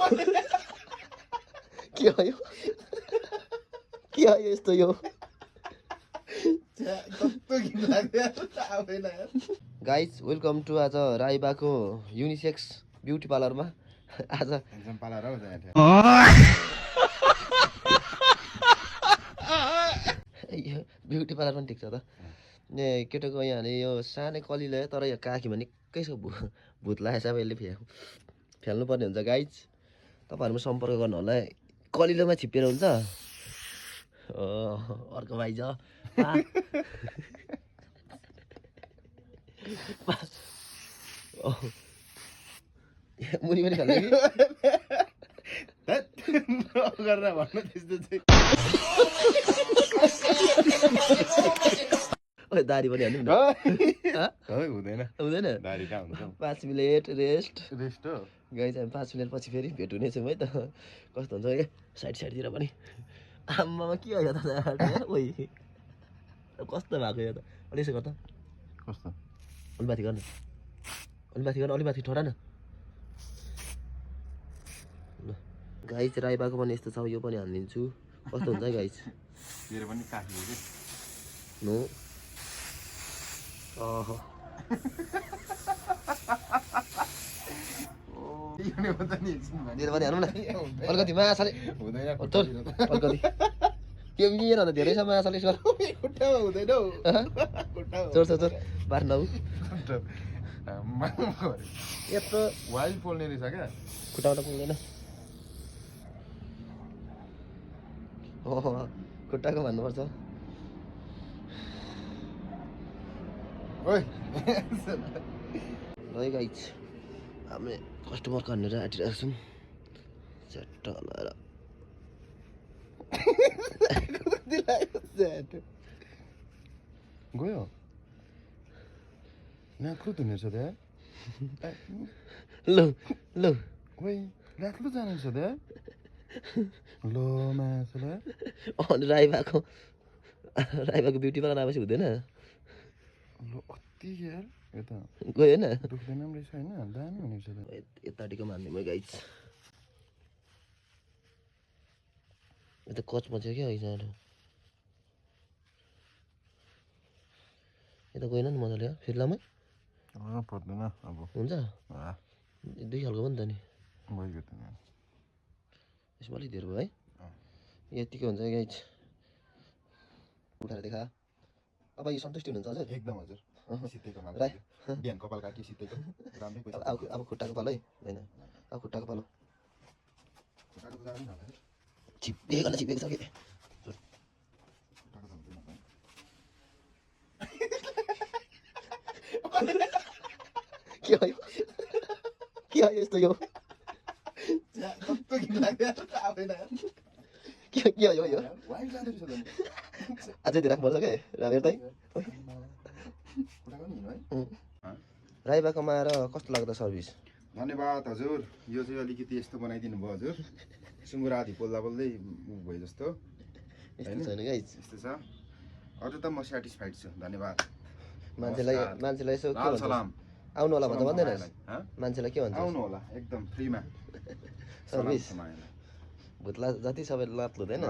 के हो यो के हो यस्तो यो गाइज वेलकम टु आज राईबाको युनिसेक्स ब्युटी पार्लरमा आज ब्युटी पार्लर पनि ठिक छ त केटोको यहाँले यो सानै कली ल्यायो तर यो काखीमा निकै छ भूत लागेको छ अब यसले फ्याल्नुपर्ने हुन्छ गाइज तपाईँहरूमा सम्पर्क गर्नु होला कलिलोमा छिप्पिएर हुन्छ अर्को भाइ छ मुनि पनि खान्छ कि दारी पनि हाल्नु हुँदैन हुँदैन दारी कहाँ हुन्छ 5 मिनट रेस्ट रेस्ट हो गाइस हामी 5 मिनट पछि फेरि भेट हुनेछौँ है त कस्तो हुन्छ क्या साइडतिर पनि आम्मामा के हो यो त ओइ कस्तो भएको यो त अलि यसो गर त कस्तो अलि माथि गर्नु अलि माथि ठोरा न ल गाइस राईबाको पनि यस्तो छ यो पनि हालिदिन्छु कस्तो हुन्छ गाइस मेरो पनि काखी हो कि नो ओहो मेरो पनि हाल्नु न अलिकति माछाले हुँदैन अलिकति त्यो मिलेन त धेरै छ माछाले खुट्टामा हुँदैन हौ चोर बार्न यत्रो वाइल्ड पोल्ने रहेछ क्या खुट्टामा त पुग्दैन ओहो खुट्टाको भन्नुपर्छ ओइ है गाइज हामी कस्टमरको हानेर आँटिरहेको छौँ झट्ट हलाएर गयो नाक्लु धुने छ त्यहाँ ल ओइ नाक्लु जाने छ त्यहाँ लो मासुले अनि राईबाको ब्युटी पार्लर आएपछि हुँदैन लो अति यार यता गयो होइन दुख्दैन पनि रहेछ होइन दामी हुने रहेछ यताटिको मान्ने मै गाइज यता कच मच्यो क्या हिजो यता गएन नि मजाले फेरि लामै पर्दैन अब हुन्छ 2 खालको पनि त नि भइगयो त यसमा अलिक धेरै भयो है यतिकै हुन्छ गाइज उठाएर देखा अब यो सन्तुष्टि हुनुहुन्छ हजुर एकदम हजुर सित्तैको माल राई बिहान कपाल काटी सित्तैको राम्रै पैसा अब खुट्टाको पालो है होइन अब खुट्टाको पालो खुट्टाको जाने न छिप्पिएको छ कि के हो यस्तो यो के हो यो अझै धेरै राख्नुपर्छ क्या हेर्दै राईबाकोमा आएर कस्तो लाग्दो सर्भिस धन्यवाद हजुर यो चाहिँ अलिकति यस्तो बनाइदिनु भयो हजुर सुँगुर आधी पोल्दा पोल्दै भयो जस्तो यस्तो छैन गाइज यस्तो छ अरू त म सेटिस्फाइड छु धन्यवाद मान्छेलाई यसो के भन्छ सलाम आउनु होला भन्छ भन्दैन मान्छेलाई के भन्छ आउनु होला एकदम फ्रीमा सर्भिस भुत्ला जति सबै लात्लुत होइन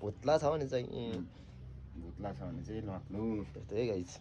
भुत्ला छ भने चाहिँ लत्लु त्यस्तै गाइज